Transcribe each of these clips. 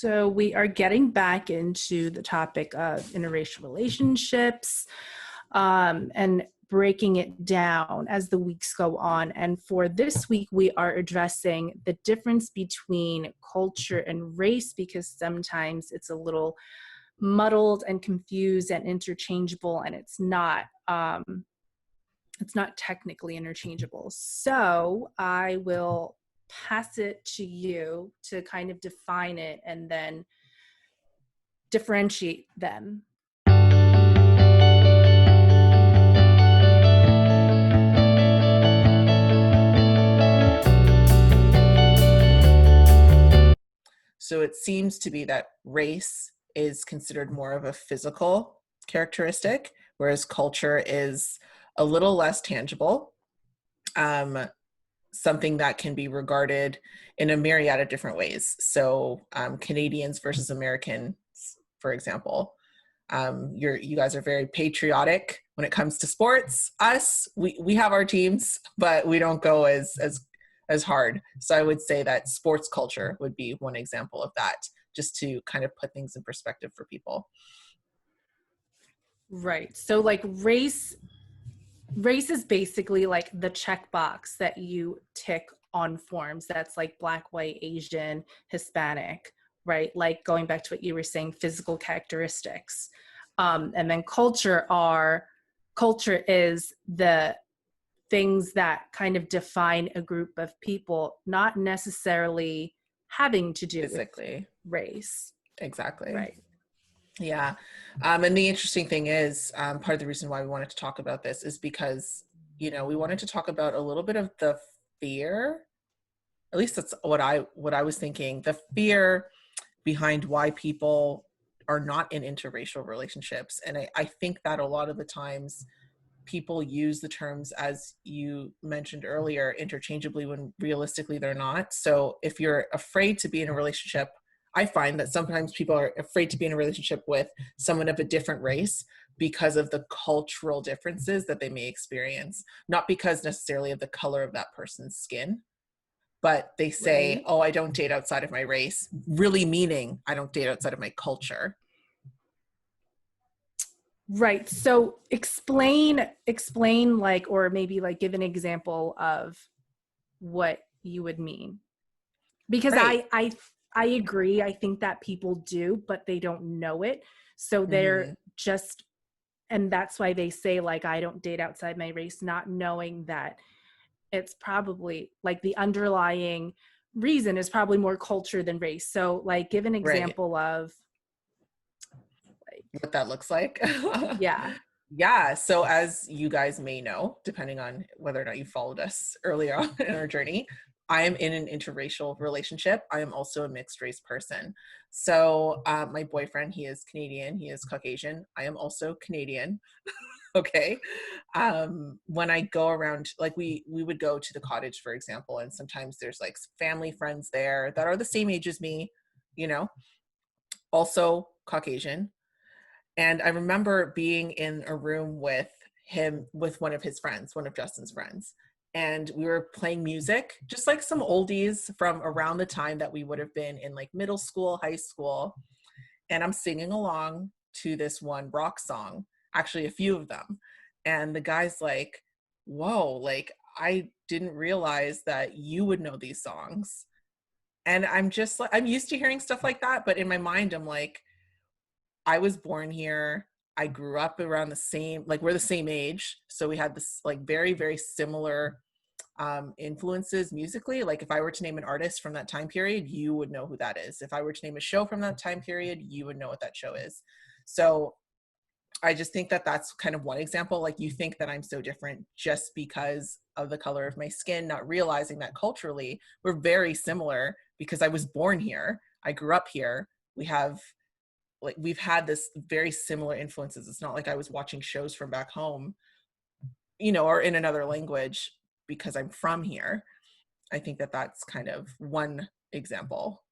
So we are getting back into the topic of interracial relationships and breaking it down as the weeks go on. And for this week, we are addressing the difference between culture and race, because sometimes it's a little muddled and confused and interchangeable, and it's not technically interchangeable. So I will pass it to you to kind of define it and then differentiate them. So it seems to be that race is considered more of a physical characteristic, whereas culture is a little less tangible, something that can be regarded in a myriad of different ways. So Canadians versus Americans, for example. You guys are very patriotic when it comes to sports. Us, we have our teams, but we don't go as hard. So I would say that sports culture would be one example of that, just to kind of put things in perspective for people. Right. So like race is basically like the checkbox that you tick on forms. That's like Black, white, Asian, Hispanic, right? Like going back to what you were saying, physical characteristics. And then culture is the things that kind of define a group of people, not necessarily having to do physically with race. Exactly. Right. Yeah. And the interesting thing is, part of the reason why we wanted to talk about this is because, we wanted to talk about a little bit of the fear, at least that's what I was thinking, the fear behind why people are not in interracial relationships. And I think that a lot of the times people use the terms, as you mentioned earlier, interchangeably when realistically they're not. So if you're afraid to be in a relationship, I find that sometimes people are afraid to be in a relationship with someone of a different race because of the cultural differences that they may experience, not because necessarily of the color of that person's skin. But they say, right, oh, I don't date outside of my race, really meaning I don't date outside of my culture. Right. So explain like, or maybe like give an example of what you would mean. Because right. I agree. I think that people do, but they don't know it. So they're just, and that's why they say like, I don't date outside my race, not knowing that it's probably like the underlying reason is probably more culture than race. So like give an example of what that looks like. Yeah. Yeah. So as you guys may know, depending on whether or not you followed us earlier on in our journey, I am in an interracial relationship. I am also a mixed race person. So my boyfriend, he is Canadian, he is Caucasian. I am also Canadian. Okay. When I go around, like we would go to the cottage, for example, and sometimes there's like family friends there that are the same age as me, also Caucasian. And I remember being in a room with him, with one of his friends, one of Justin's friends. And we were playing music, just like some oldies from around the time that we would have been in like middle school, high school. And I'm singing along to this one rock song, actually a few of them. And the guy's like, whoa, like I didn't realize that you would know these songs. And I'm just like, I'm used to hearing stuff like that. But in my mind, I'm like, I was born here. I grew up around the same, like we're the same age. So we had this like very, very similar influences musically. Like if I were to name an artist from that time period, you would know who that is. If I were to name a show from that time period, you would know what that show is. So I just think that that's kind of one example. Like you think that I'm so different just because of the color of my skin, not realizing that culturally we're very similar because I was born here. I grew up here. We've had this very similar influences. It's not like I was watching shows from back home, or in another language because I'm from here. I think that that's kind of one example.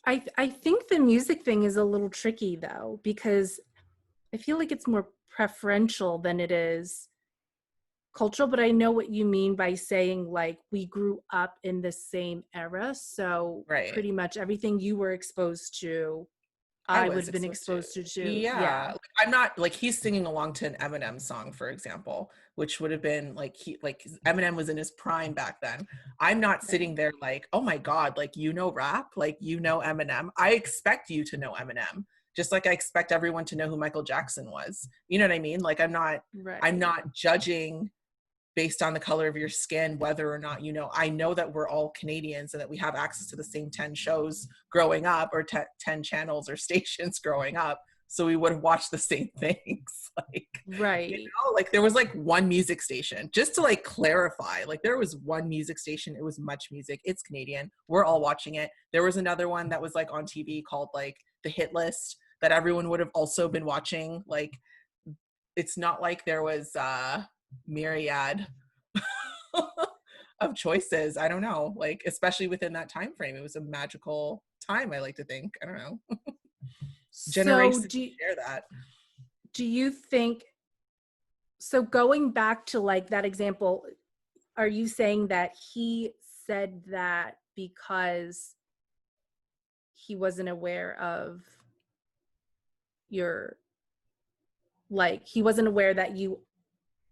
I think the music thing is a little tricky though, because I feel like it's more preferential than it is cultural, but I know what you mean by saying like we grew up in the same era. So Right. pretty much everything you were exposed to, I I would was have been exposed to. exposed to too. Yeah. Yeah. Like, I'm not like he's singing along to an Eminem song, for example, which would have been like Eminem was in his prime back then. I'm not Right. sitting there like, oh my God, like you know rap, like you know Eminem. I expect you to know Eminem. Just like I expect everyone to know who Michael Jackson was. You know what I mean? Like I'm Right. not judging based on the color of your skin, whether or not, you know, I know that we're all Canadians and that we have access to the same 10 shows growing up, or 10 channels or stations growing up. So we would have watched the same things. Like, you Right. know, like there was like one music station, just to like clarify, like there was one music station. It was Much Music. It's Canadian. We're all watching it. There was another one that was like on TV called like The Hit List that everyone would have also been watching. Like, it's not like there was myriad of choices. I don't know, like especially within that time frame, it was a magical time. I like to think. I don't know. So Generations share that. do you think, so going back to like that example, are you saying that he said that because he wasn't aware of your, like he wasn't aware that you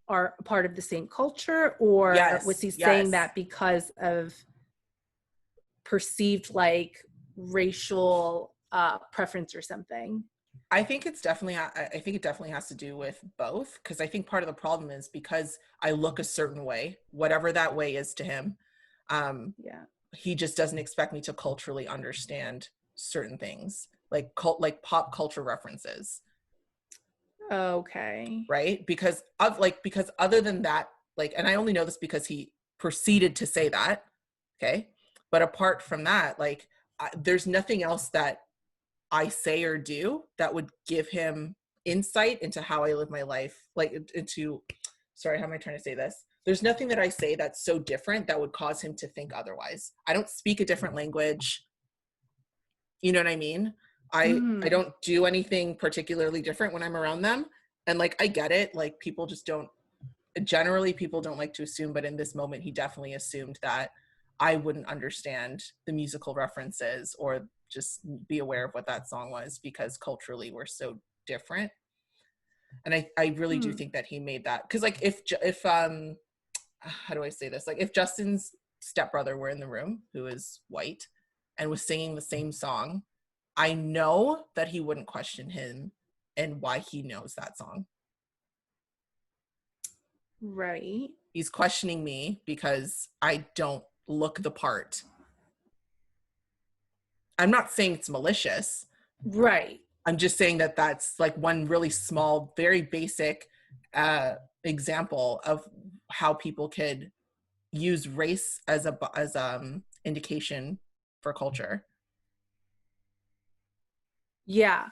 are a part of the same culture, or was Yes, he saying yes. that because of perceived like racial preference or something? I think it's definitely I think it definitely has to do with both, because I think part of the problem is because I look a certain way, whatever that way is to him. Yeah. He just doesn't expect me to culturally understand certain things, like like pop culture references, Okay. right? Because other than that, like, and I only know this because he proceeded to say that, okay? But apart from that, like, there's nothing else that I say or do that would give him insight into how I live my life, like into, sorry, how am I trying to say this? There's nothing that I say that's so different that would cause him to think otherwise. I don't speak a different language. You know what I mean? I Mm. don't do anything particularly different when I'm around them. And like I get it, like people just don't, generally people don't like to assume, but in this moment he definitely assumed that I wouldn't understand the musical references or just be aware of what that song was, because culturally we're so different. And I really do Hmm. think that he made that, because like if how do I say this, like if Justin's stepbrother were in the room, who is white, and was singing the same song, I know that he wouldn't question him and why he knows that song. Right. He's questioning me because I don't look the part. I'm not saying it's malicious. Right. I'm just saying that that's like one really small, very basic example of how people could use race as indication for culture. Yeah.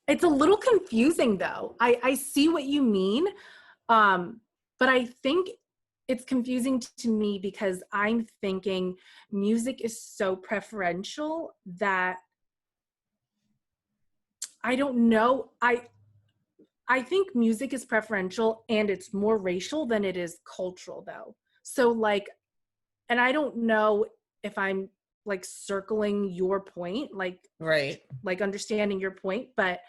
It's a little confusing though. I see what you mean. Um, but I think it's confusing to me because I'm thinking music is so preferential that I don't know. I think music is preferential and it's more racial than it is cultural though. So like, and I don't know if I'm like circling your point, Right. like understanding your point, but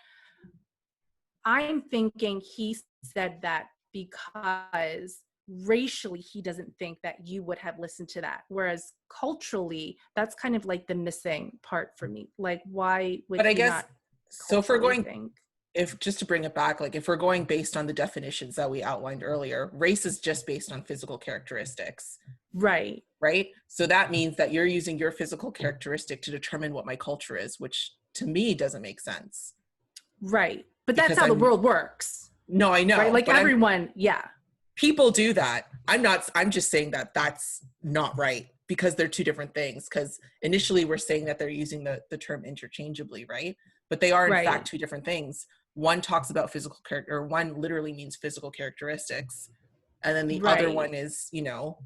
I'm thinking he said that because racially he doesn't think that you would have listened to that, whereas culturally that's kind of like the missing part for me. Like why would But I he guess, not so if we're culturally going, think? if just to bring it back, like if we're going based on the definitions that we outlined earlier, race is just based on physical characteristics, Right. right? So that means that you're using your physical characteristic to determine what my culture is, which to me doesn't make sense, Right. But that's because how the I'm, world works. no, I Right? know, Like but I'm, everyone, yeah. people do that. I'm just saying that that's not right, because they're two different things. Because initially we're saying that they're using the term interchangeably, right? But they are in fact Right. two different things. One talks about physical character, or one literally means physical characteristics, and then the other Right. one is, you know,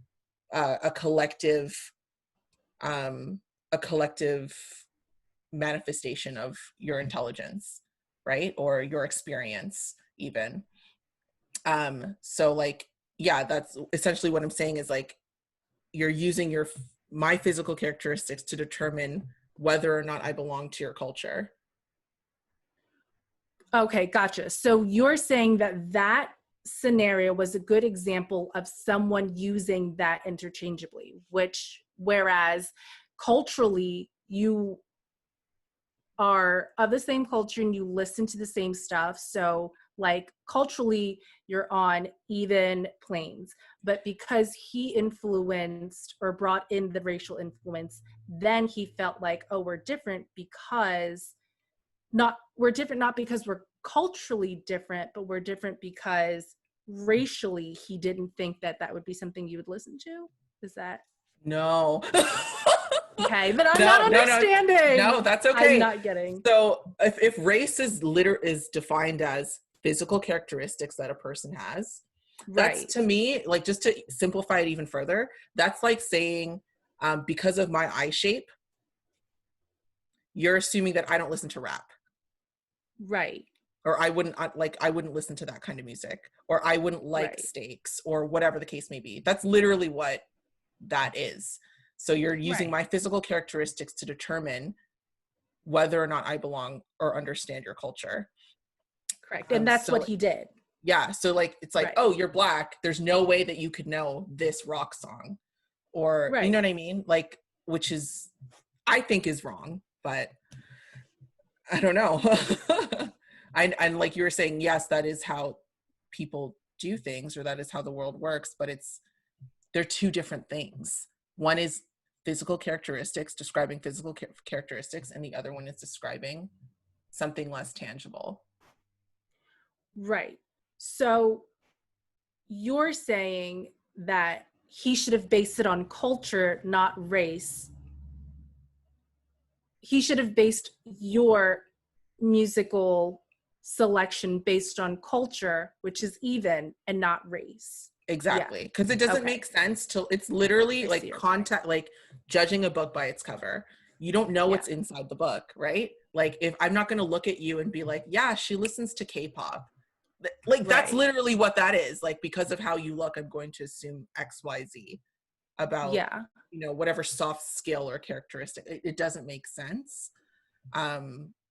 a collective, um, a collective manifestation of your intelligence, right, or your experience even. So like yeah, that's essentially what I'm saying is like you're using my physical characteristics to determine whether or not I belong to your culture. Okay, gotcha. So you're saying that that scenario was a good example of someone using that interchangeably, which whereas culturally you are of the same culture and you listen to the same stuff. So like culturally you're on even planes, but because he influenced or brought in the racial influence, then he felt like, oh, we're different because we're different not because we're culturally different, but we're different because racially he didn't think that that would be something you would listen to. Is that No. okay? Then I'm not No, no, no, understanding. no, that's I'm okay. not getting. So if race is defined as physical characteristics that a person has, that's Right. to me, like just to simplify it even further, that's like saying, because of my eye shape, you're assuming that I don't listen to rap. Right. Or I wouldn't listen to that kind of music, or I wouldn't like Right. steaks, or whatever the case may be. That's literally what that is. So you're using Right. my physical characteristics to determine whether or not I belong or understand your culture. Correct. And that's what So he did. yeah, so like it's like, Right. oh, you're black. There's no way that you could know this rock song, or you know Right. what I mean? Like, which is I think is wrong, but I don't know. And like you were saying, yes, that is how people do things, or that is how the world works, but they're two different things. One is physical characteristics, describing physical characteristics, and the other one is describing something less tangible. Right. So you're saying that he should have based it on culture, not race. He should have based your musical selection based on culture, which is even, and not race. Yeah. Exactly, because it doesn't Okay. make sense till it's literally I see like your point. contact, like judging a book by its cover. You don't know Yeah. what's inside the book, right? Like if I'm not going to look at you and be like, yeah, she listens to K-pop. Like that's Right. literally what that is. Like because of how you look, I'm going to assume XYZ about, Yeah. whatever soft skill or characteristic. It doesn't make sense.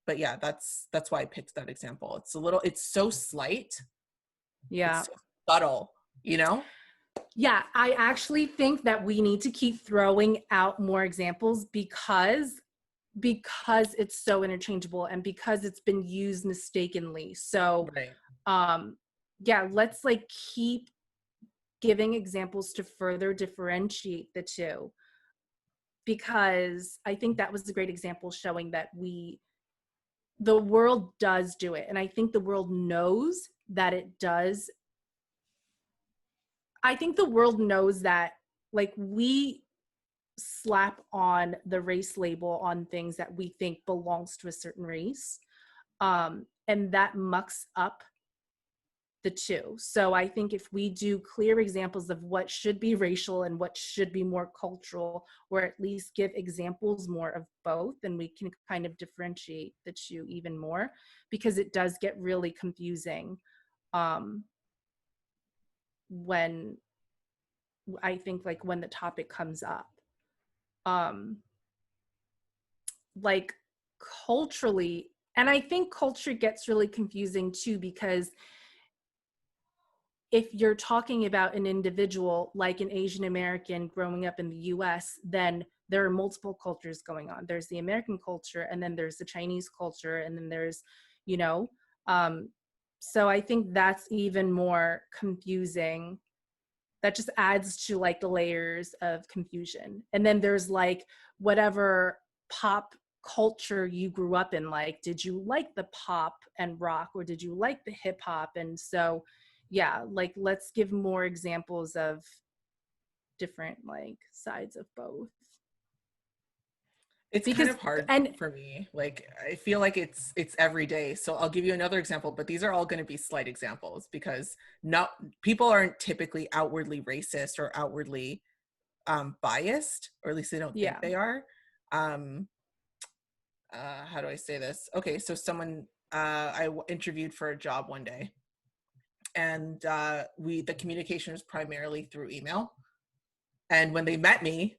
But yeah, that's why I picked that example. It's so slight, Yeah. it's so subtle, you know? Yeah, I actually think that we need to keep throwing out more examples because it's so interchangeable and because it's been used mistakenly. So, Right. um yeah, let's like keep giving examples to further differentiate the two, because I think that was a great example showing that the world does do it, and I think the world knows that it does. I think the world knows that, like, we slap on the race label on things that we think belongs to a certain race, and that mucks up the two. So I think if we do clear examples of what should be racial and what should be more cultural, or at least give examples more of both, then we can kind of differentiate the two even more, because it does get really confusing, um, when I think like when the topic comes up. Um, like culturally, and I think culture gets really confusing too, because if you're talking about an individual like an Asian American growing up in the US, then there are multiple cultures going on. There's the American culture, and then there's the Chinese culture, and then there's, you know, um, so I think that's even more confusing. That just adds to like the layers of confusion. And then there's like whatever pop culture you grew up in. Like, did you like the pop and rock, or did you like the hip hop? And so, yeah, like let's give more examples of different like sides of both. It's kind Because, of hard and for me. Like I feel like it's every day. So I'll give you another example, but these are all going to be slight examples because not people aren't typically outwardly racist or outwardly biased, or at least they don't think yeah, they are. Um, how do I say this? Okay, so someone interviewed for a job one day, and the communication was primarily through email. And when they met me,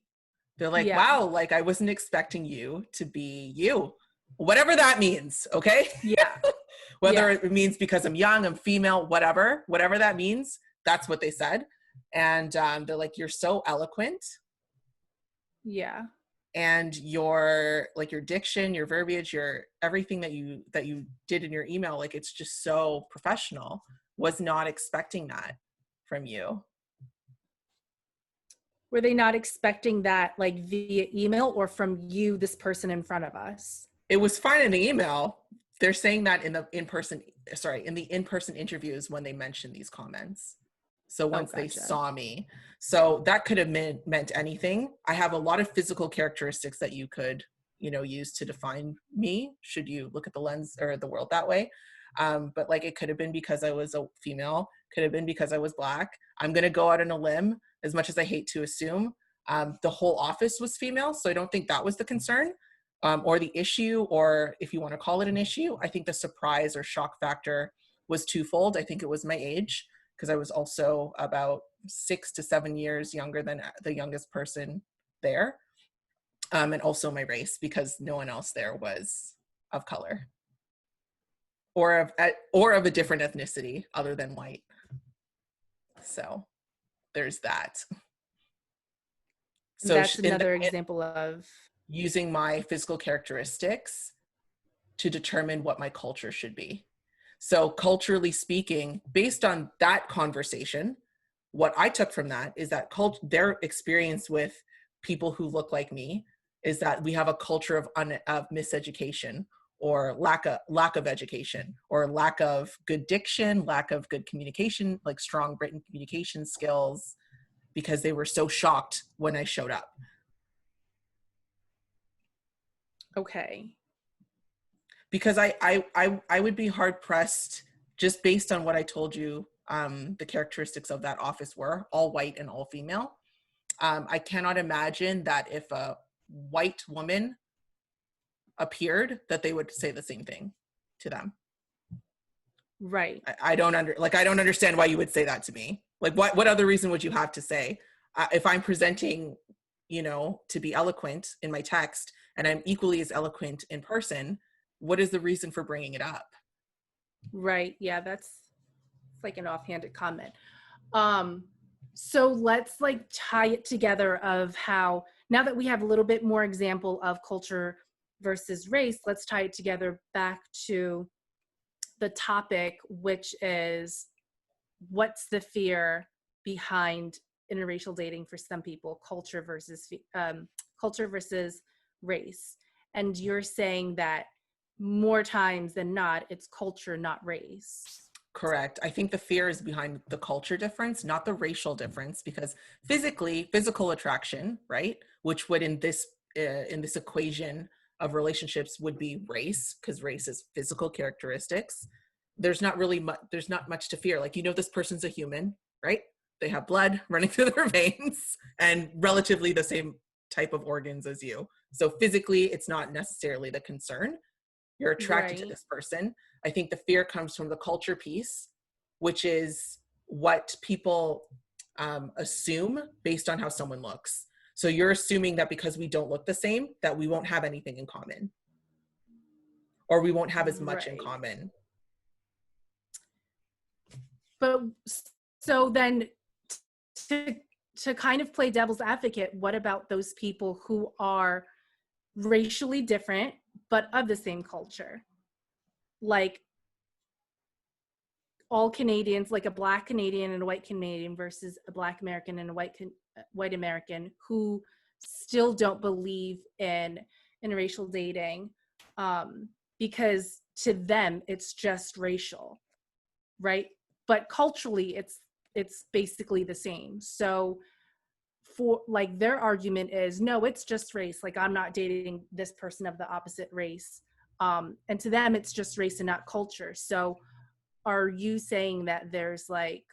they're like, Yeah. wow, like I wasn't expecting you to be you, whatever that means. Okay. Yeah. Whether it means because I'm young, I'm female, whatever that means, that's what they said. And they're like, you're so eloquent. Yeah. And your diction, your verbiage, your everything that you did in your email, like it's just so professional. Was not expecting that from you. Were they not expecting that like via email or from you, this person in front of us? It was fine in the email. They're saying that in the in-person interviews when they mentioned these comments. So once they saw me, so that could have meant anything. I have a lot of physical characteristics that you could, use to define me, should you look at the lens or the world that way. But like, it could have been because I was a female, could have been because I was Black. I'm going to go out on a limb, as much as I hate to assume. The whole office was female, so I don't think that was the concern. Or the issue, or if you want to call it an issue. I think the surprise or shock factor was twofold. I think it was my age, because I was also about 6 to 7 years younger than the youngest person there. And also my race, because no one else there was of color or of a different ethnicity other than white. So there's that. So that's another example of using my physical characteristics to determine what my culture should be. So culturally speaking, based on that conversation, what I took from that is that their experience with people who look like me is that we have a culture of miseducation, or lack of education, or lack of good diction, lack of good communication, like strong written communication skills, because they were so shocked when I showed up. Okay. Because I would be hard pressed, just based on what I told you, the characteristics of that office were all white and all female. I cannot imagine that if a white woman appeared, that they would say the same thing to them. Right. I don't understand why you would say that to me. Like, what other reason would you have to say? If I'm presenting, to be eloquent in my text, and I'm equally as eloquent in person, what is the reason for bringing it up? Right. Yeah, that's like an offhanded comment. So let's like tie it together of how, now that we have a little bit more example of culture versus race, let's tie it together back to the topic, which is what's the fear behind interracial dating for some people, culture versus race. And you're saying that more times than not, it's culture, not race. Correct. I think the fear is behind the culture difference, not the racial difference, because physical attraction, right? Which would in this equation of relationships would be race, because race is physical characteristics. There's not much to fear. Like, this person's a human, right? They have blood running through their veins and relatively the same type of organs as you. So physically, it's not necessarily the concern. You're attracted to this person. I think the fear comes from the culture piece, which is what people assume based on how someone looks. So you're assuming that because we don't look the same, that we won't have anything in common, or we won't have as much in common. But so then to kind of play devil's advocate, what about those people who are racially different but of the same culture? Like all Canadians, like a Black Canadian and a white Canadian versus a Black American and a white American, who still don't believe in interracial dating, because to them it's just racial, right? But culturally it's basically the same. So for like, their argument is, no, it's just race. Like, I'm not dating this person of the opposite race. And to them, it's just race and not culture. So are you saying that there's like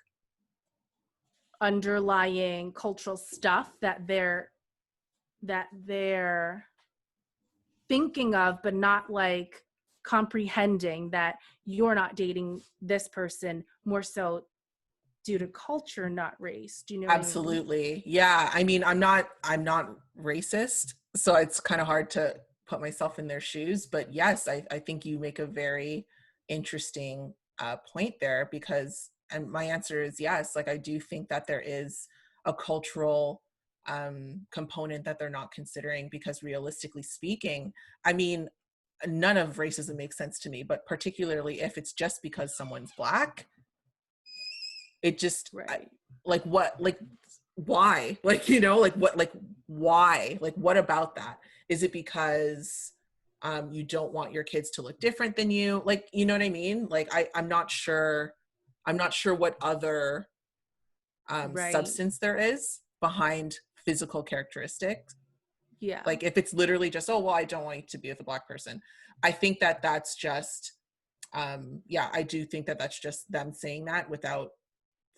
underlying cultural stuff that they're thinking of, but not like comprehending that you're not dating this person more so due to culture, not race. Do you know what I mean? Absolutely. Yeah. I mean, I'm not racist, so it's kind of hard to put myself in their shoes. But yes, I think you make a very interesting point there, because, and my answer is yes. Like, I do think that there is a cultural component that they're not considering, because realistically speaking, I mean, none of racism makes sense to me, but particularly if it's just because someone's Black, it just Right. like what, like why, like, you know, like what, like why, like what about that? Is it because you don't want your kids to look different than you, like, you know what I mean? Like I'm not sure, I'm not sure what other Right. substance there is behind physical characteristics. Yeah. Like if it's literally just, oh well, I don't want you to be with a Black person, I think that that's just yeah, I do think that that's just them saying that without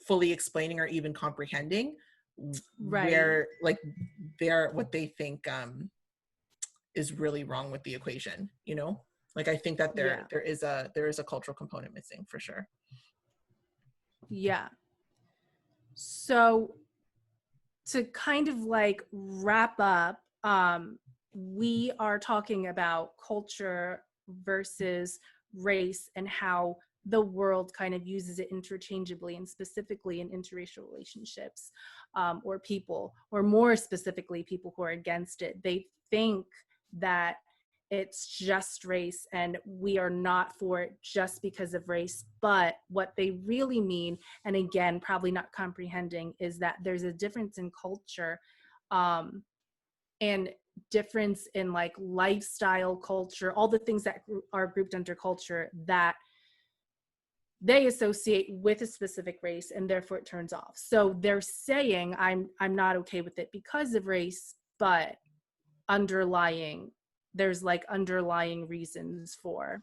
fully explaining or even comprehending Right. where, like, they're, what they think is really wrong with the equation, you know? Like I think that Yeah. there is a cultural component missing for sure. Yeah. So to kind of like wrap up, we are talking about culture versus race and how the world kind of uses it interchangeably, and specifically in interracial relationships, or people, or more specifically, people who are against it. They think that it's just race and we are not for it just because of race. But what they really mean, and again, probably not comprehending, is that there's a difference in culture, and difference in like lifestyle, culture, all the things that are grouped under culture that they associate with a specific race, and therefore it turns off. So they're saying I'm not okay with it because of race, but underlying, there's like underlying reasons for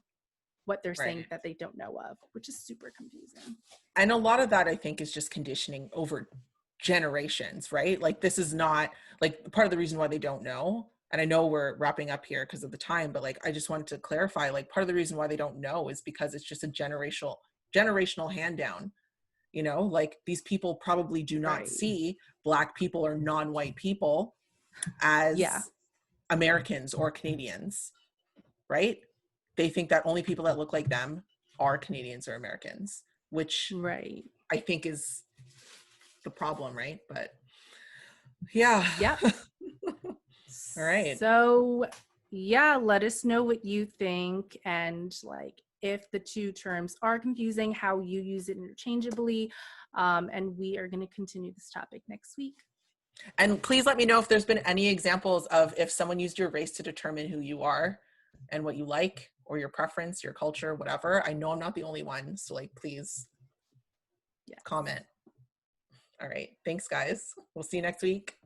what they're saying Right. that they don't know of, which is super confusing. And a lot of that I think is just conditioning over generations, right? Like this is not, like, part of the reason why they don't know, and I know we're wrapping up here because of the time, but like I just wanted to clarify, like part of the reason why they don't know is because it's just a generational hand down, you know? Like these people probably do not Right. see Black people or non-white people Yeah. as Americans or Canadians, right? They think that only people that look like them are Canadians or Americans, which Right. I think is the problem, right? But yeah. Yep. All right. So yeah, let us know what you think, and like if the two terms are confusing, how you use it interchangeably. And we are going to continue this topic next week. And please let me know if there's been any examples of if someone used your race to determine who you are and what you like, or your preference, your culture, whatever. I know I'm not the only one. So like, please Yes. comment. All right. Thanks guys. We'll see you next week.